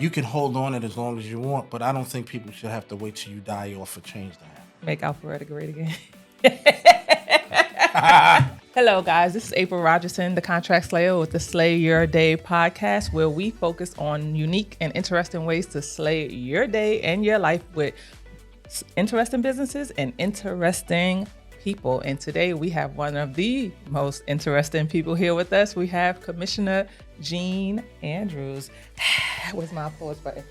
you can hold on it as long as you want, but I don't think people should have to wait till you die off for change to happen. Make Alpharetta great again. Hello, guys. This is April Rogerson, the Contract Slayer with the Slay Your Day podcast, where we focus on unique and interesting ways to slay your day and your life with interesting businesses and interesting people. And today we have one of the most interesting people here with us. We have Commissioner Jean Andrews. Where's my applause button?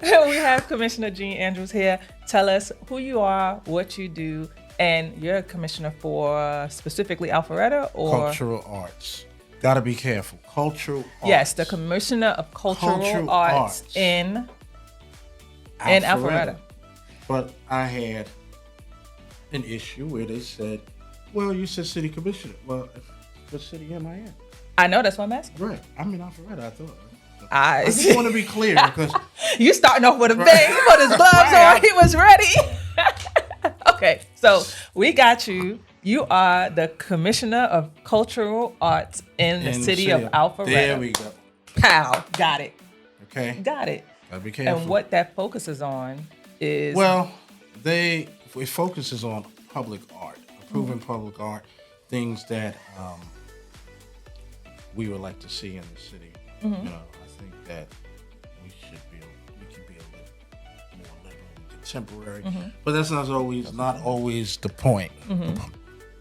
We have Commissioner Jean Andrews here. Tell us who you are, what you do, and you're a commissioner for specifically Alpharetta or Cultural arts. Gotta be careful. Cultural arts. Yes, the commissioner of cultural arts in Alpharetta. But I had an issue where they said, well, you said city commissioner. Well, what city am I in? I know, that's what I'm asking. Right. I'm in Alpharetta, I thought. I just want to be clear because you starting off with a bang. He put his gloves on. He was ready. Okay, so we got you. You are the Commissioner of Cultural Arts in the city of Alpharetta. There we go. Pow. Got it. Okay. Got it. Gotta be careful. And what that focuses on is... Well, it focuses on public art, improving public art, things that we would like to see in the city. Mm-hmm. You know, I think that we can be a little more liberal and contemporary, but that's not always the point.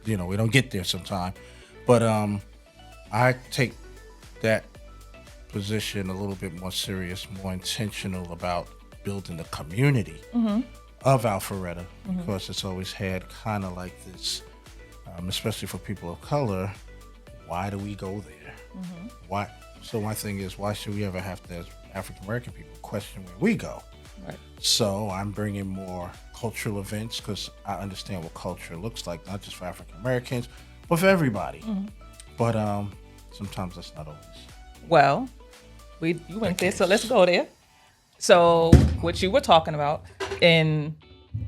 You know, we don't get there sometime. But I take that position a little bit more serious, more intentional about building the community of Alpharetta, because it's always had kind of like this, especially for people of color, why do we go there? Why? So my thing is, why should we ever have to, as African American people, question where we go? Right. So I'm bringing more cultural events because I understand what culture looks like, not just for African Americans, but for everybody. But sometimes that's not always. Well, you went there, so let's go there. So what you were talking about in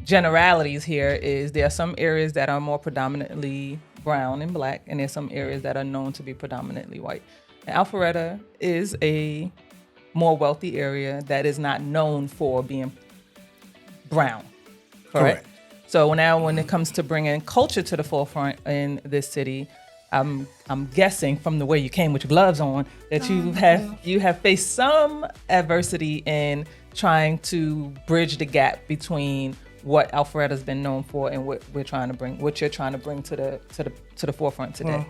generalities here is there are some areas that are more predominantly brown and black, and there's some areas that are known to be predominantly white. And Alpharetta is a more wealthy area that is not known for being brown, correct? So now when it comes to bringing culture to the forefront in this city, I'm guessing from the way you came with your gloves on that you have faced some adversity in trying to bridge the gap between what Alpharetta's been known for and what you're trying to bring to the forefront today. Well,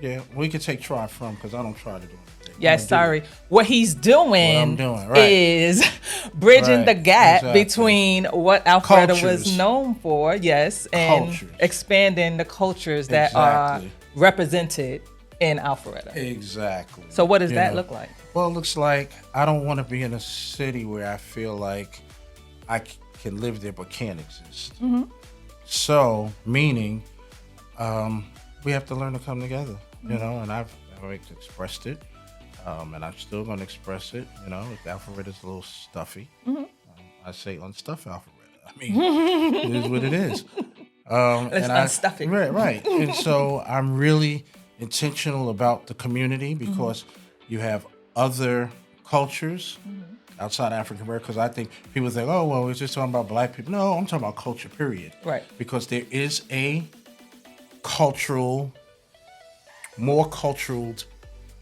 yeah, we could take try from, because I don't try to do anything. Yes, sorry. What he's doing, right, is bridging the gap between what Alpharetta was known for, yes, and expanding the cultures that are represented in Alpharetta. Exactly. So what does that look like? Well, it looks like I don't want to be in a city where I feel like I can live there but can't exist. So, meaning we have to learn to come together, you know, and I've expressed it, and I'm still going to express it, you know. If Alpharetta's a little stuffy, I say unstuff Alpharetta. I mean, it is what it is. Let's unstuff it. Right. And so I'm really intentional about the community because you have other cultures outside African American. Because I think people think, oh, well, we're just talking about black people. No, I'm talking about culture, period. Right. Because there is a more cultural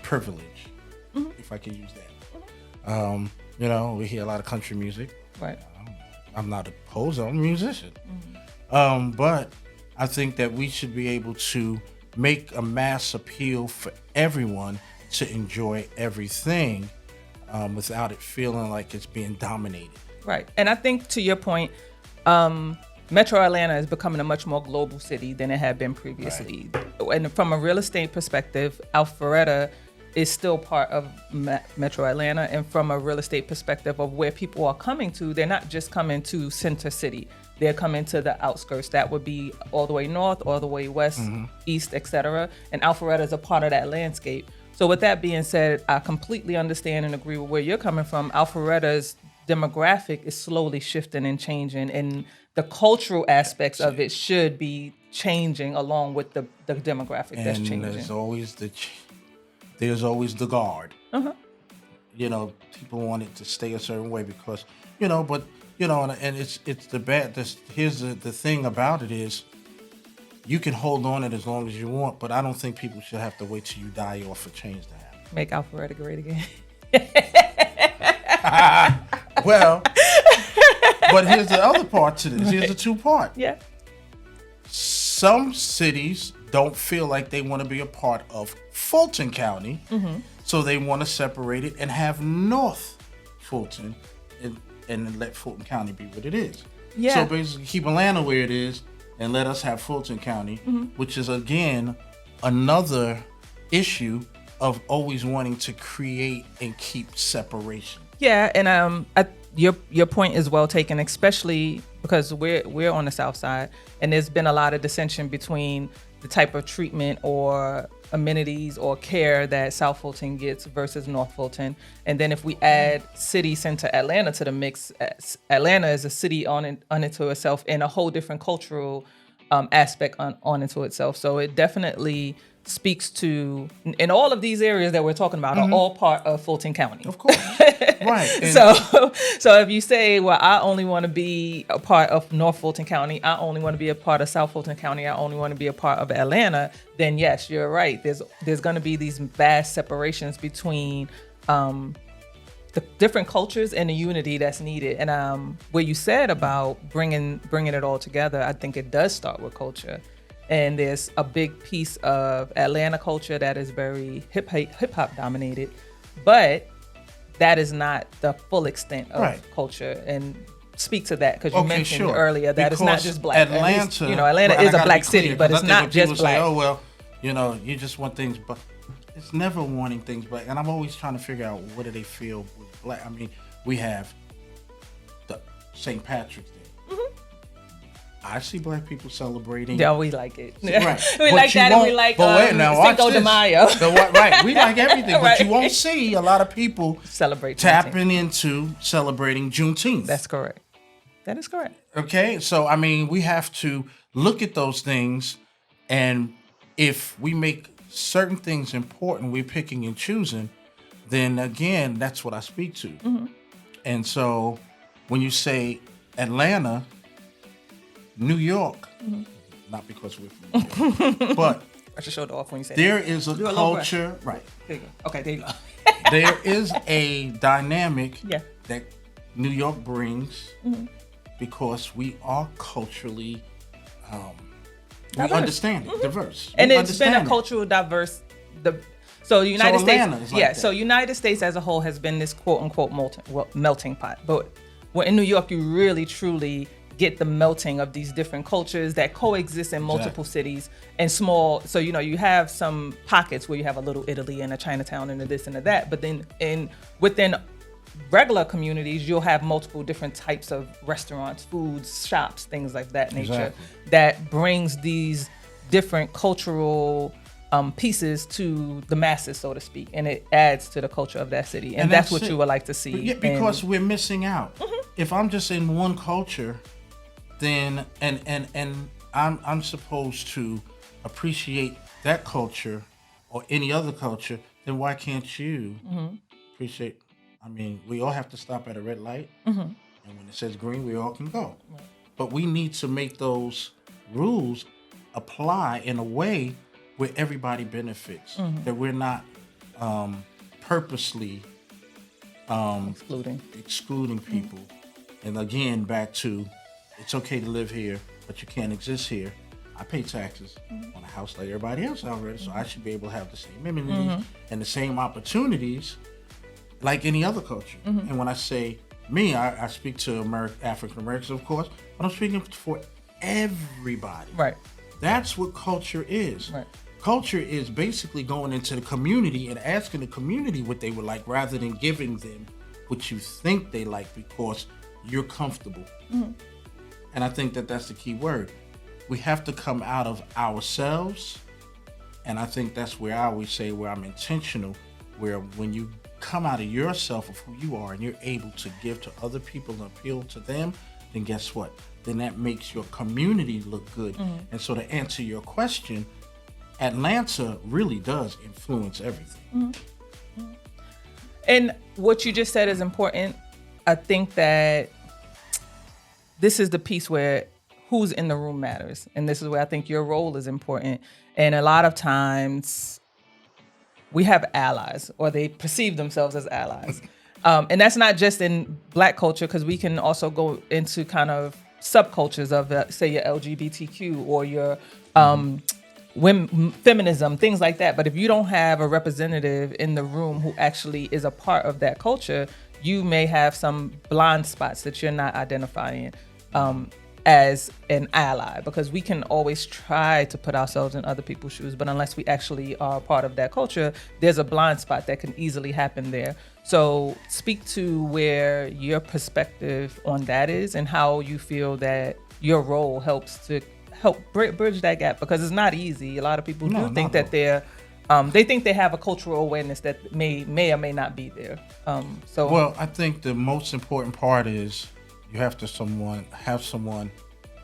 privilege, if I can use that. You know, we hear a lot of country music. Right. I'm not opposed. I'm a musician. But I think that we should be able to make a mass appeal for everyone to enjoy everything without it feeling like it's being dominated. Right. And I think to your point, Metro Atlanta is becoming a much more global city than it had been previously. Right. And from a real estate perspective, Alpharetta is still part of Metro Atlanta. And from a real estate perspective of where people are coming to, they're not just coming to Center City. They're coming to the outskirts. That would be all the way north, all the way west, east, etc. And Alpharetta is a part of that landscape. So with that being said, I completely understand and agree with where you're coming from. Alpharetta's demographic is slowly shifting and changing, and the cultural aspects of it should be changing along with the demographic that's changing. And there's always there's always the guard. People want it to stay a certain way because, but, and it's the bad, here's the thing about it is you can hold on it as long as you want, but I don't think people should have to wait till you die off for change to happen. Make Alpharetta great again. Well, but here's the other part to this. Here's the two part. Yeah. Some cities don't feel like they want to be a part of Fulton County, so they want to separate it and have North Fulton and let Fulton County be what it is. Yeah. So basically keep Atlanta where it is and let us have Fulton County, which is, again, another issue of always wanting to create and keep separation. Yeah, and your point is well taken, especially because we're on the South Side, and there's been a lot of dissension between the type of treatment or amenities or care that South Fulton gets versus North Fulton. And then if we add city center Atlanta to the mix, Atlanta is a city on into itself and a whole different cultural aspect on into itself. So it definitely speaks to, and all of these areas that we're talking about are all part of Fulton County. Of course. Right. So if you say, well, I only want to be a part of North Fulton County, I only want to be a part of South Fulton County, I only want to be a part of Atlanta, then yes, you're right. There's going to be these vast separations between the different cultures and the unity that's needed. And what you said about bringing it all together, I think it does start with culture. And there's a big piece of Atlanta culture that is very hip hop dominated, but that is not the full extent of culture. And speak to that because you mentioned earlier that it's not just black. Atlanta, Atlanta is a black city, but it's not just black. Say, oh well, you just want things, but it's never wanting things black. And I'm always trying to figure out what do they feel with black. I mean, we have the St. Patrick's Day. I see black people celebrating. Yeah, we like it. Right. We like that, and we like Cinco de Mayo. Right, we like everything, but you won't see a lot of people tapping into celebrating Juneteenth. That's correct. That is correct. Okay, so I mean, we have to look at those things, and if we make certain things important, we're picking and choosing, then again, that's what I speak to. And so when you say Atlanta, New York, not because we're from New York, but I should show it off when you say there is a culture, right? There you go. Okay, there you go. There is a dynamic that New York brings because we are culturally, we understand it, diverse. And it's been a cultural diverse. So the United States, like so United States as a whole has been this quote unquote melting pot. But in New York, you really truly get the melting of these different cultures that coexist in multiple cities and small. So, you have some pockets where you have a little Italy and a Chinatown and a this and a that. But then within regular communities, you'll have multiple different types of restaurants, foods, shops, things like that nature that brings these different cultural pieces to the masses, so to speak. And it adds to the culture of that city. And that's what you would like to see. Yeah, because we're missing out. If I'm just in one culture, then and I'm supposed to appreciate that culture or any other culture, then why can't you appreciate? I mean, we all have to stop at a red light, and when it says green, we all can go. Right. But we need to make those rules apply in a way where everybody benefits, that we're not purposely excluding people. And again, back to, it's okay to live here, but you can't exist here. I pay taxes on a house like everybody else already, so I should be able to have the same amenities and the same opportunities like any other culture. And when I say me, I speak to African Americans, of course, but I'm speaking for everybody. Right. That's what culture is. Right. Culture is basically going into the community and asking the community what they would like rather than giving them what you think they like because you're comfortable. And I think that that's the key word. We have to come out of ourselves, and I think that's where I always say where I'm intentional, where when you come out of yourself of who you are and you're able to give to other people and appeal to them, then guess what? Then that makes your community look good. And so to answer your question, Atlanta really does influence everything. And what you just said is important. I think that this is the piece where who's in the room matters. And this is where I think your role is important. And a lot of times we have allies, or they perceive themselves as allies. And that's not just in Black culture, because we can also go into kind of subcultures of, say, your LGBTQ or your women, feminism, things like that. But if you don't have a representative in the room who actually is a part of that culture, you may have some blind spots that you're not identifying as an ally, because we can always try to put ourselves in other people's shoes, but unless we actually are part of that culture, there's a blind spot that can easily happen there. So speak to where your perspective on that is and how you feel that your role helps to help bridge that gap, because it's not easy. A lot of people do think that they think they have a cultural awareness that may or may not be there. Well, I think the most important part is you have to have someone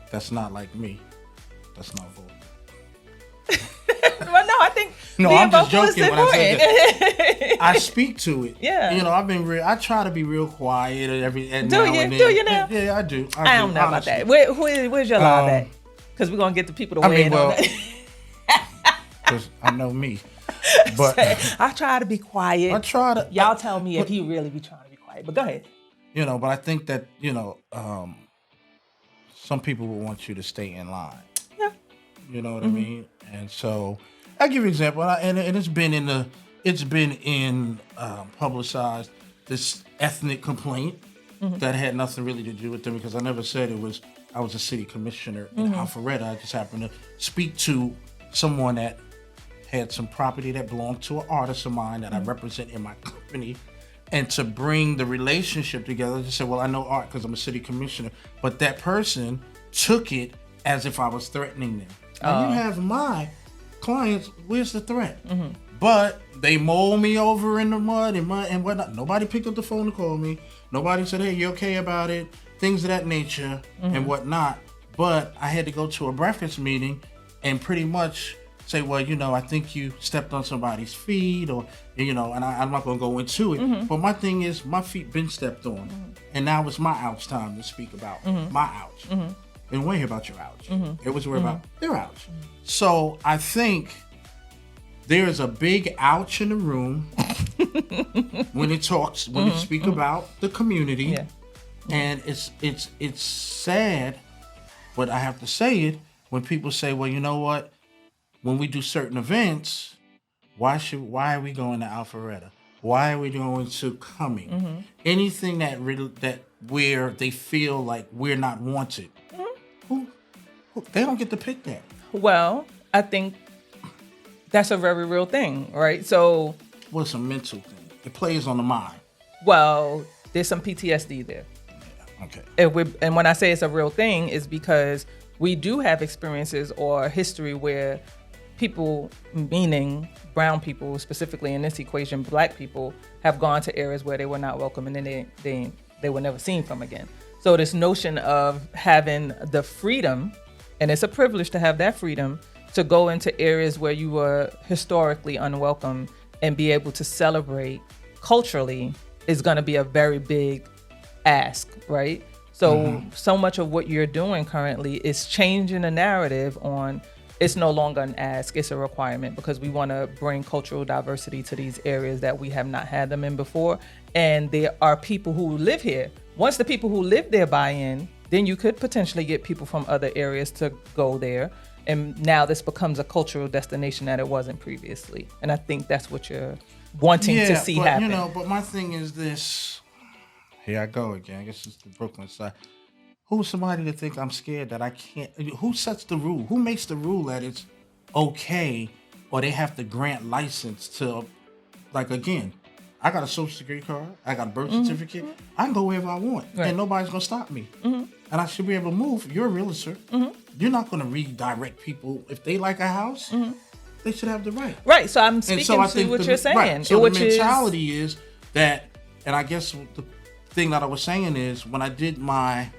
that's not like me, that's not vocal. Well, no, I think I'm just joking when I say that. I speak to it. Yeah. I've been real. I try to be real quiet and do now you? and then. Do you now? Yeah, I do. I don't know about that. Where's your live at? Because we're gonna get the people to weigh in on that. Because I know me. But I try to be quiet. I try to. Y'all tell me if he really be trying to be quiet. But go ahead. But I think that some people will want you to stay in line. Yeah. You know what I mean? And so I'll give you an example, and it's been publicized, this ethnic complaint that had nothing really to do with them, because I never said I was a city commissioner in Alpharetta. I just happened to speak to someone that had some property that belonged to an artist of mine that I represent in my company, and to bring the relationship together. Just said, well, I know art because I'm a city commissioner, but that person took it as if I was threatening them. Now, you have my clients, where's the threat? But they mold me over in the mud and whatnot. Nobody picked up the phone to call me. Nobody said, hey, you okay about it? Things of that nature and whatnot. But I had to go to a breakfast meeting and pretty much say, well, I think you stepped on somebody's feet, or, and I'm not going to go into it. But my thing is, my feet been stepped on. And now it's my ouch time to speak about my ouch. And we hear about your ouch. It was worried about their ouch. So I think there's a big ouch in the room when you speak about the community. Yeah. And it's sad, but I have to say it, when people say, well, you know what? When we do certain events, why are we going to Alpharetta? Why are we going to Cumming? Anything that where they feel like we're not wanted, who they don't get to pick that. Well, I think that's a very real thing, right? So, well, it's a mental thing. It plays on the mind. Well, there's some PTSD there. Yeah, okay. And when I say it's a real thing, is because we do have experiences or history where people, meaning brown people, specifically in this equation, Black people, have gone to areas where they were not welcome, and then they were never seen from again. So this notion of having the freedom, and it's a privilege to have that freedom, to go into areas where you were historically unwelcome and be able to celebrate culturally, is going to be a very big ask, right? So so much of what you're doing currently is changing the narrative on, it's no longer an ask, it's a requirement, because we want to bring cultural diversity to these areas that we have not had them in before. And there are people who live here. Once the people who live there buy in, then you could potentially get people from other areas to go there. And now this becomes a cultural destination that it wasn't previously. And I think that's what you're wanting to see happen. But my thing is this. Here I go again. I guess it's the Brooklyn side. Who's somebody to think I'm scared that I can't? Who sets the rule? Who makes the rule that it's okay, or they have to grant license to, like, again, I got a social security card, I got a birth certificate, I can go wherever I want, and nobody's gonna stop me. And I should be able to move. You're a realtor. You're not gonna redirect people. If they like a house, they should have the right. Right, so I'm speaking to what you're saying. Right. So the mentality is that, and I guess the thing that I was saying is, when I did my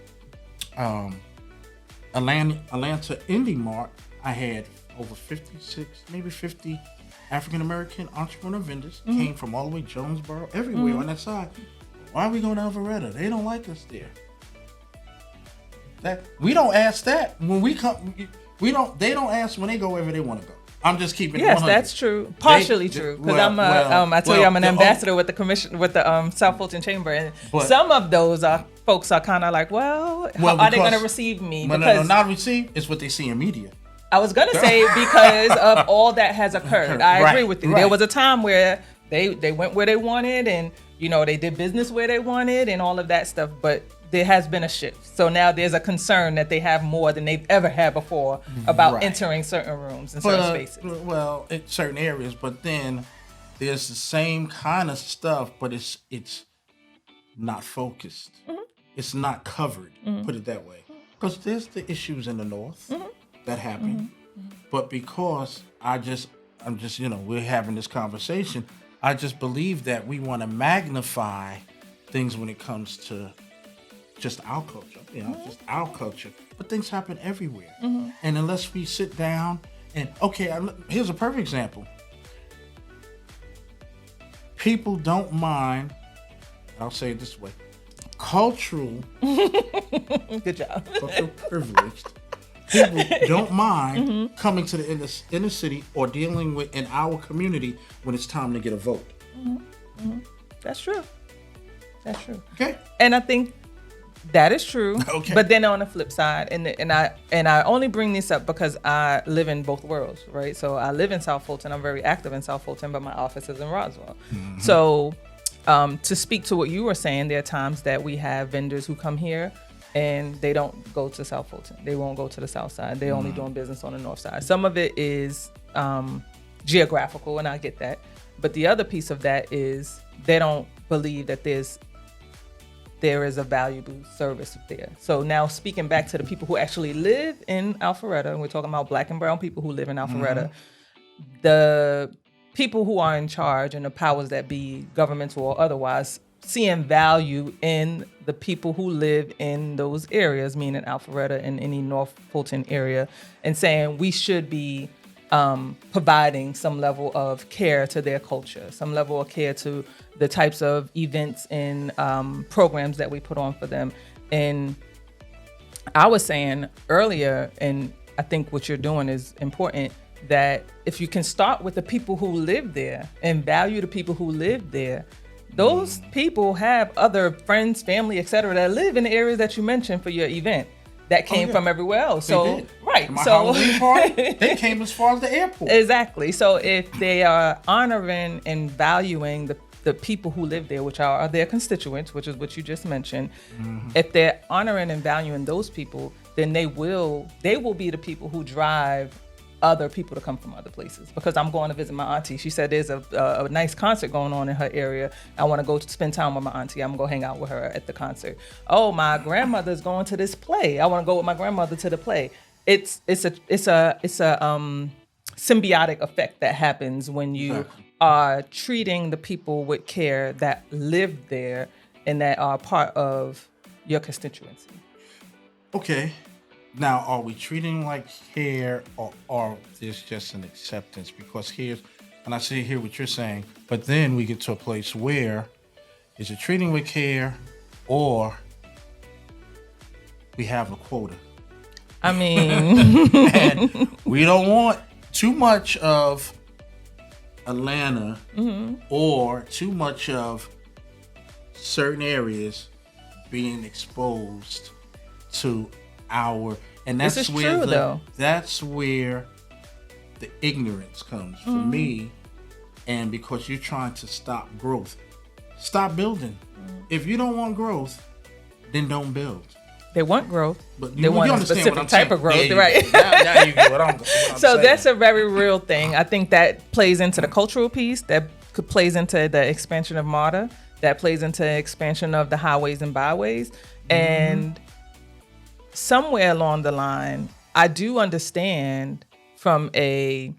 Atlanta Indie Mart, I had over 56, maybe 50 African American entrepreneur vendors came from all the way Jonesboro, everywhere on that side. Why are we going to Alpharetta? They don't like us there. That we don't ask that when we come. We don't. They don't ask when they go wherever they want to go. I'm just keeping. Yes, 100. that's true. Partially true, because I tell you, I'm an ambassador with the commission with the South Fulton Chamber, and some of those folks are kind of like, well, how are they going to receive me? No, not receive. It's what they see in media. I was going to say because of all that has occurred. I agree with you. There was a time where they went where they wanted, and they did business where they wanted, and all of that stuff, but there has been a shift. So now there's a concern that they have more than they've ever had before about entering certain rooms and certain spaces. Well, in certain areas, but then there's the same kind of stuff, but it's not focused. It's not covered, put it that way. Because there's the issues in the North that happen. But because I'm just, we're having this conversation, I just believe that we want to magnify things when it comes to just our culture, just our culture. But things happen everywhere. And unless we sit down and, here's a perfect example. People don't mind, I'll say it this way, cultural good job. Cultural privileged. People don't mind coming to the inner city or dealing with in our community when it's time to get a vote. That's true. That's true. Okay. And I think that is true. Okay. But then on the flip side, and I only bring this up because I live in both worlds, right? So I live in South Fulton. I'm very active in South Fulton, but my office is in Roswell. So to speak to what you were saying, there are times that we have vendors who come here and they don't go to South Fulton. They won't go to the South Side. They're only doing business on the North Side. Some of it is geographical, and I get that. But the other piece of that is they don't believe that there is a valuable service there. So now speaking back to the people who actually live in Alpharetta, and we're talking about Black and brown people who live in Alpharetta, the people who are in charge and the powers that be, governmental or otherwise, seeing value in the people who live in those areas, meaning Alpharetta and any North Fulton area, and saying we should be providing some level of care to their culture, some level of care to the types of events and programs that we put on for them. And I was saying earlier, and I think what you're doing is important, that if you can start with the people who live there and value the people who live there, those people have other friends, family, etc., that live in the areas that you mentioned for your event that came from everywhere else. So right. My so Halloween party, they came as far as the airport. Exactly. So if they are honoring and valuing the people who live there, which are their constituents, which is what you just mentioned, if they're honoring and valuing those people, then they will be the people who drive other people to come from other places. Because I'm going to visit my auntie. She said there's a nice concert going on in her area. I want to go to spend time with my auntie. I'm going to go hang out with her at the concert. Oh, my grandmother's going to this play. I want to go with my grandmother to the play. It's a symbiotic effect that happens when you are treating the people with care that live there and that are part of your constituency. Okay. Now, are we treating like care, or there's just an acceptance? Because and I see here what you're saying, but then we get to a place where is it treating with care, or we have a quota? I mean, and we don't want too much of Atlanta or too much of certain areas being exposed to and that's this is where true, though. That's where the ignorance comes for me. And because you're trying to stop growth, stop building. If you don't want growth, then don't build. They want growth, but they want a specific type of growth, right? Now you get what I'm so saying. That's a very real thing. I think that plays into the cultural piece, that plays into the expansion of MARTA, that plays into expansion of the highways and byways, and somewhere along the line, I do understand from a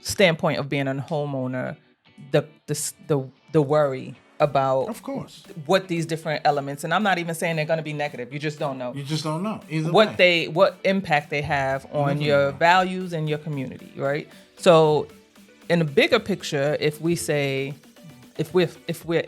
standpoint of being a homeowner, the worry about Of course. what these different elements, and I'm not even saying they're going to be negative. You just don't know. You just don't know either way. What impact they have on never your know. values and your community, right? So, in the bigger picture, if we're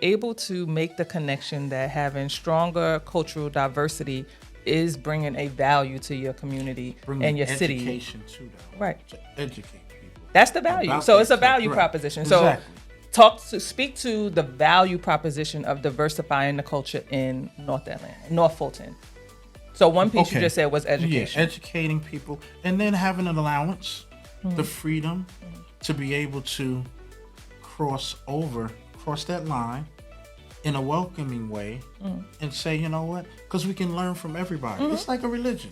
able to make the connection that having stronger cultural diversity is bringing a value to your community and your city, Education too, though. right? To educate people. That's the value. About So that it's a stuff, value right. proposition. Exactly. So speak to the value proposition of diversifying the culture in North Fulton. So one piece you Okay. just said was education. Yeah, educating people, and then having an allowance, the freedom to be able to cross that line in a welcoming way, and say, you know what? Because we can learn from everybody. It's like a religion.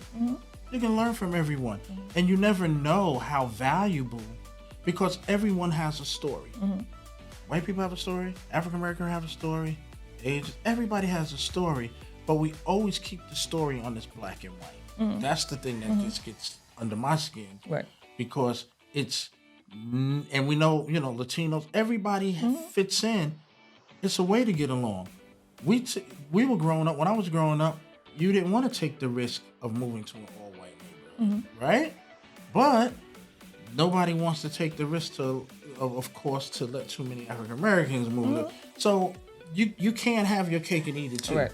You can learn from everyone, and you never know how valuable, because everyone has a story. White people have a story. African American have a story. Asians, everybody has a story, but we always keep the story on this black and white. That's the thing that just gets under my skin, Right. because it's, and we know, Latinos, everybody fits in. It's a way to get along. We were growing up. When I was growing up, you didn't want to take the risk of moving to an all-white neighborhood, right? But nobody wants to take the risk of course, to let too many African Americans move. So you can't have your cake and eat it too. Right.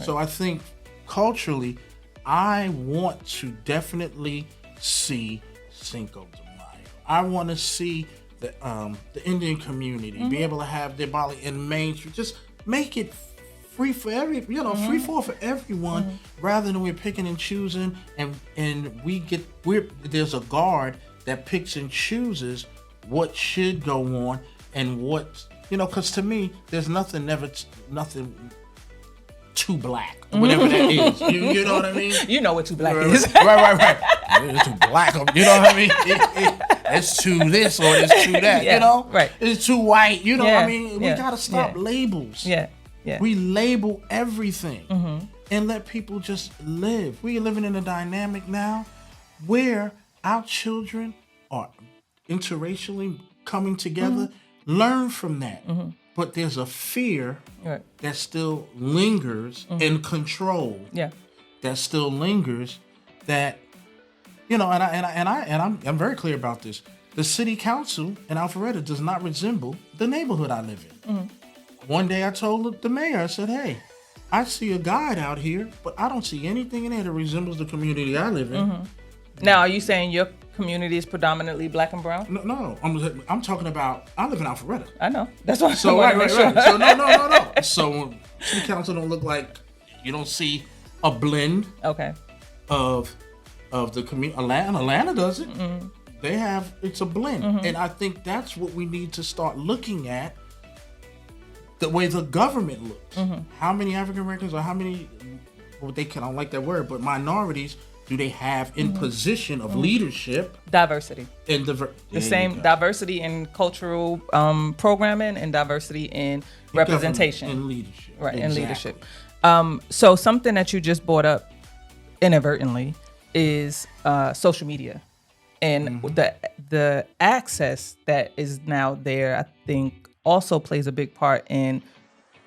So I think culturally, I want to definitely see Cinco de Mayo. I want to see the Indian community be able to have their Bali in Main Street. Just make it free for free for everyone, rather than we're picking and choosing, and there's a guard that picks and chooses what should go on and what, because to me, there's nothing too black, whatever that is. You know what I mean? You know what too black Right. is. Right. It's too black. You know what I mean? It's too this or it's too that. Yeah, right. It's too white. You know what I mean? We yeah, gotta stop yeah. labels. Yeah. We label everything and let people just live. We are living in a dynamic now where our children are interracially coming together. Learn from that. But there's a fear that still lingers in control. Yeah. That still lingers. That, I'm very clear about this. The city council in Alpharetta does not resemble the neighborhood I live in. One day I told the mayor, I said, hey, I see a guide out here, but I don't see anything in there that resembles the community I live in. Now, are you saying your community is predominantly black and brown? No. I'm talking about, I live in Alpharetta. I know. That's why So I want right. to make sure. So no. So city council don't look like, you don't see a blend Okay. of the community. Atlanta does it. It's a blend, and I think that's what we need to start looking at. The way the government looks. How many African Americans or how many? I don't like that word, but minorities do they have in position of leadership? Diversity. And The same diversity in cultural programming and diversity in representation. And leadership. Right, Exactly. and leadership. So something that you just brought up inadvertently is social media. And the access that is now there, I think, also plays a big part in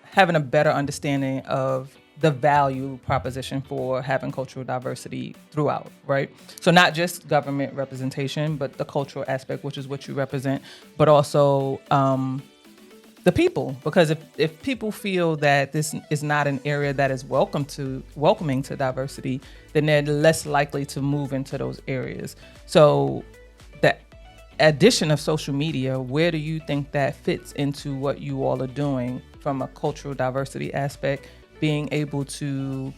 having a better understanding of the value proposition for having cultural diversity throughout, right? So not just government representation, but the cultural aspect, which is what you represent, but also the people. Because if people feel that this is not an area that is welcoming to diversity, then they're less likely to move into those areas. So the addition of social media, where do you think that fits into what you all are doing from a cultural diversity aspect, being able to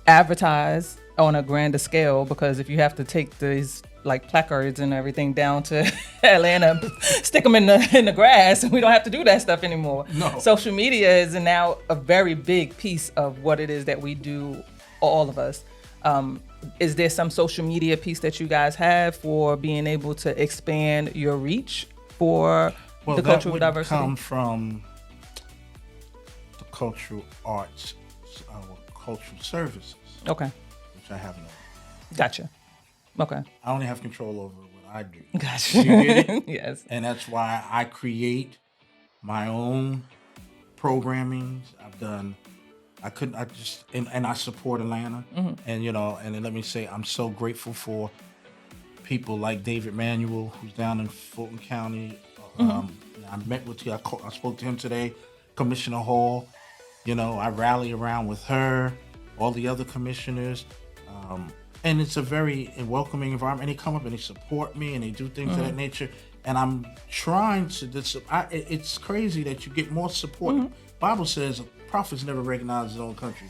advertise on a grander scale? Because if you have to take these like placards and everything down to Atlanta, stick them in the grass, and we don't have to do that stuff anymore. No. Social media is now a very big piece of what it is that we do, all of us. Is there some social media piece that you guys have for being able to expand your reach for the cultural diversity? Come from the cultural arts, cultural services. Okay. Which I have no. Gotcha. Okay. I only have control over what I do. Gotcha. You get it? Yes. And that's why I create my own programming. I've done. And I support Atlanta, and and then let me say, I'm so grateful for people like David Manuel, who's down in Fulton County. I met with you. I spoke to him today. Commissioner Hall. I rally around with her, all the other commissioners, and it's a very welcoming environment. And they come up and they support me, and they do things of that nature. And I'm trying to. It's crazy that you get more support. Bible says prophets never recognize his own country.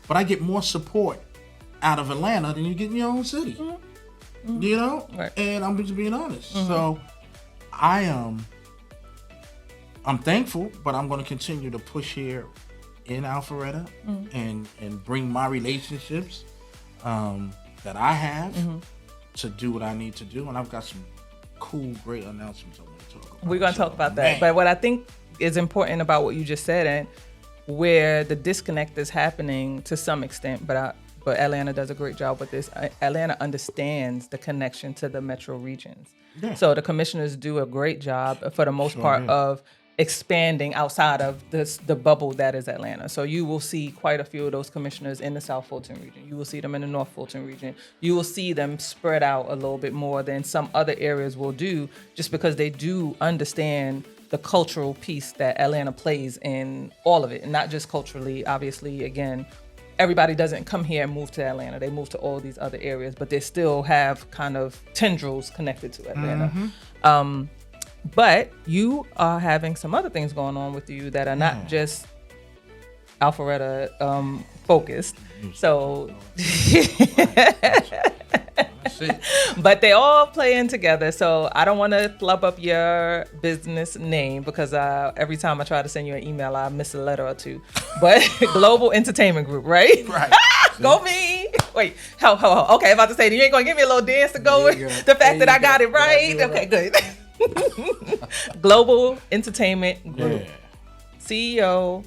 But I get more support out of Atlanta than you get in your own city. Right. And I'm just being honest. So I'm thankful, but I'm going to continue to push here in Alpharetta and bring my relationships that I have to do what I need to do. And I've got some cool, great announcements I want to talk about. We're going to talk about that. But what I think is important about what you just said, and where the disconnect is happening to some extent, but Atlanta does a great job with this. Atlanta understands the connection to the metro regions. Yeah. So the commissioners do a great job for the most part of expanding outside of the bubble that is Atlanta. So you will see quite a few of those commissioners in the South Fulton region. You will see them in the North Fulton region. You will see them spread out a little bit more than some other areas will do, just because they do understand the cultural piece that Atlanta plays in all of it, and not just culturally. Obviously, again, everybody doesn't come here and move to Atlanta. They move to all these other areas, but they still have kind of tendrils connected to Atlanta. But you are having some other things going on with you that are not just Alpharetta focused. So, but they all play in together. So I don't want to flub up your business name, because every time I try to send you an email, I miss a letter or two. But Global Entertainment Group, right? Right. Go me. Wait, okay, I'm about to say, you ain't going to give me a little dance to go with the fact that I got it right? Okay, good. Global Entertainment Group. Yeah. CEO,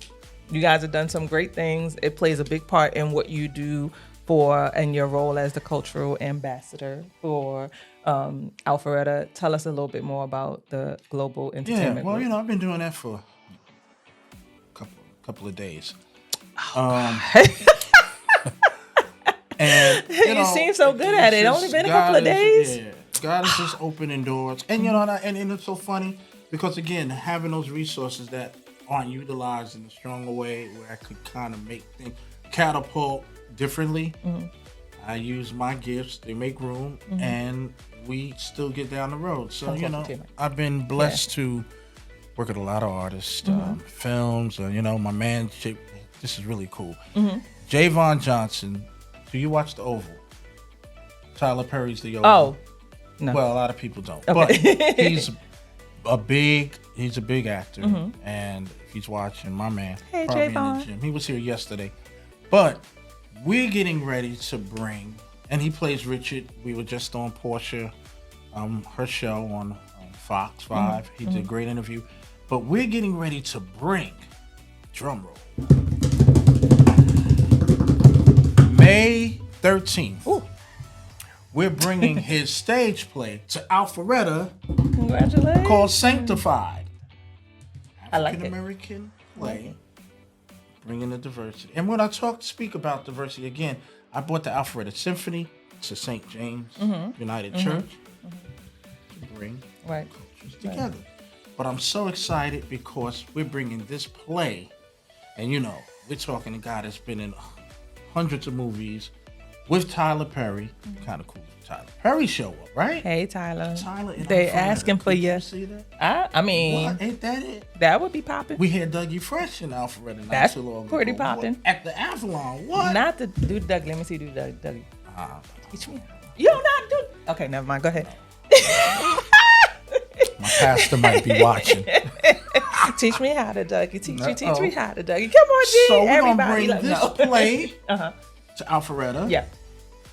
you guys have done some great things. It plays a big part in what you do and your role as the cultural ambassador for Alpharetta. Tell us a little bit more about the Global Entertainment Group. I've been doing that for a couple of days. And you seem so good at it. Only been a couple of days. Yeah, God is just opening doors, and and it's so funny because, again, having those resources that aren't utilized in a stronger way, where I could kind of make things catapult differently. I use my gifts, they make room, and we still get down the road. So, I've been blessed to work with a lot of artists, films, my man, this is really cool. Javon Johnson, do you watch The Oval? Tyler Perry's The Oval. Oh, no. Well, a lot of people don't, but he's a big actor, and if he's watching, my man, hey, probably Javon. in the gym. He was here yesterday, but we're getting ready to bring, and he plays Richard. We were just on Portia, her show on Fox 5. He did a great interview. But we're getting ready to bring, drum roll, May 13th. Ooh. We're bringing his stage play to Alpharetta. Congratulations. Called Sanctified. I like it. African-American play. Bringing the diversity. And when I speak about diversity again, I brought the Alpharetta Symphony to St. James United Church to bring cultures together. But I'm so excited because we're bringing this play, and we're talking to a guy that's been in hundreds of movies with Tyler Perry. Kind of cool. Tyler Perry show up, right? Hey, Tyler. They asking for you. You see that? I mean, what? Ain't that it? That would be popping. We had Dougie Fresh in Alpharetta. That's pretty popping. At the Avalon, what? Not the do Dougie. Let me see do Dougie. Teach me. You don't know how to do. Okay, never mind. Go ahead. My pastor might be watching. Teach me how to Dougie. Teach me how to Dougie. Come on, G. So we're gonna bring this play to Alpharetta. Yeah.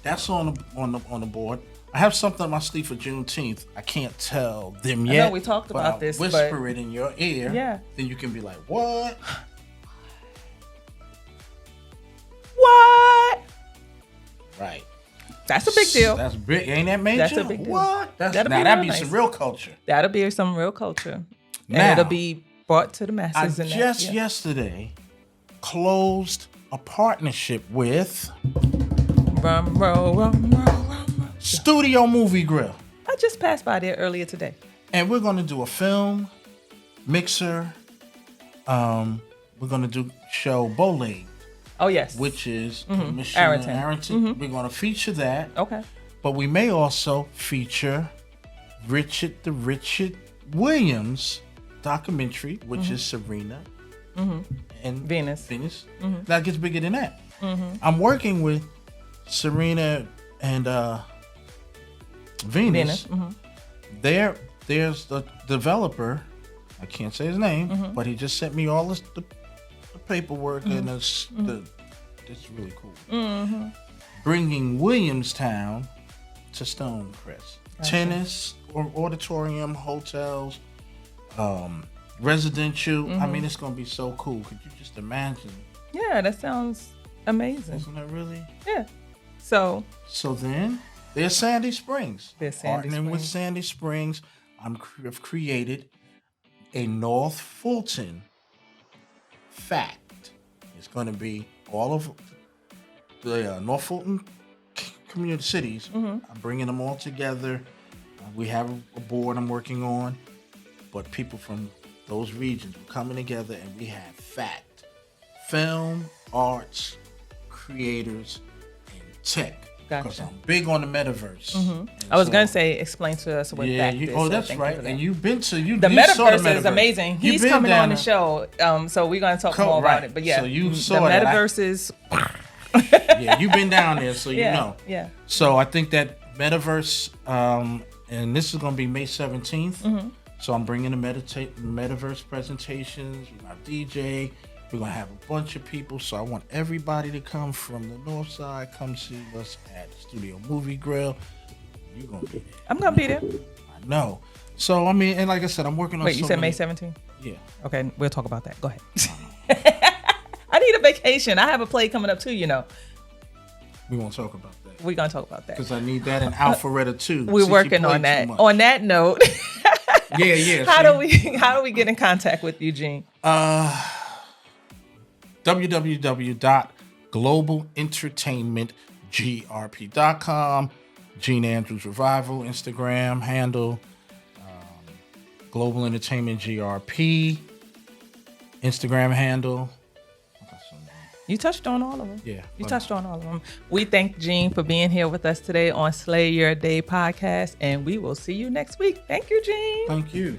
That's on the board. I have something on my sleeve for Juneteenth. I can't tell them yet. I know we talked about this. Whisper it in your ear. Yeah. Then you can be like, what? What? Right. That's a big deal. That's big. Ain't that major? That's a big deal. What? That'd be nice. some real culture. That'll be some real culture. Now, and it'll be brought to the I masses. And just yesterday closed a partnership with Rum, rum. Studio Movie Grill. I just passed by there earlier today. And we're going to do a film, mixer. We're going to do show Bowling, Oh, yes. which is Commissioner Arrington. We're going to feature that. Okay. But we may also feature Richard Williams documentary, which is Serena and Venus. That gets bigger than that. I'm working with Serena and Venus. There's the developer. I can't say his name, but he just sent me all the paperwork, and it's really cool. Bringing Williamstown to Stonecrest. Gotcha. Tennis, or auditorium, hotels, residential. I mean, it's going to be so cool. Could you just imagine? Yeah, that sounds amazing. Isn't that really? Yeah. So then there's Sandy Springs. Partnering with Sandy Springs, I've created a North Fulton fact. It's going to be all of the North Fulton community cities. I'm bringing them all together. We have a board I'm working on, but people from those regions are coming together, and we have fact, film, arts, creators, and tech. Because Gotcha. I'm big on the metaverse. I was gonna say, explain to us what fact is. Oh, that's thank right. you for that. And you've been to The you metaverse, saw the is amazing. You've He's been coming down on the there. show, so we're gonna talk more about it. But yeah, So you the saw that. metaverse is. Yeah, you've been down there, so you know. Yeah. So I think that metaverse, and this is going to be May 17th. So I'm bringing the metaverse presentations. We're going to DJ. We're going to have a bunch of people. So I want everybody to come from the north side. Come see us at Studio Movie Grill. You're going to be there. I'm gonna be there. I know. So, I mean, and like I said, I'm working on Wait, you so said May many- 17th? Yeah. Okay, we'll talk about that. Go ahead. I need a vacation. I have a play coming up too. You know, We won't talk about that. we're gonna talk about that. Because I need that in Alpharetta too. We're since you working play on too that. much. On that note, Yeah. how see? do we get in contact with Eugene? www.globalentertainmentgrp.com. Gene Andrews Revival Instagram handle. Global Entertainment GRP Instagram handle. You touched on all of them. Yeah. You touched on all of them. We thank Gene for being here with us today on Slay Your Day podcast, and we will see you next week. Thank you, Gene. Thank you.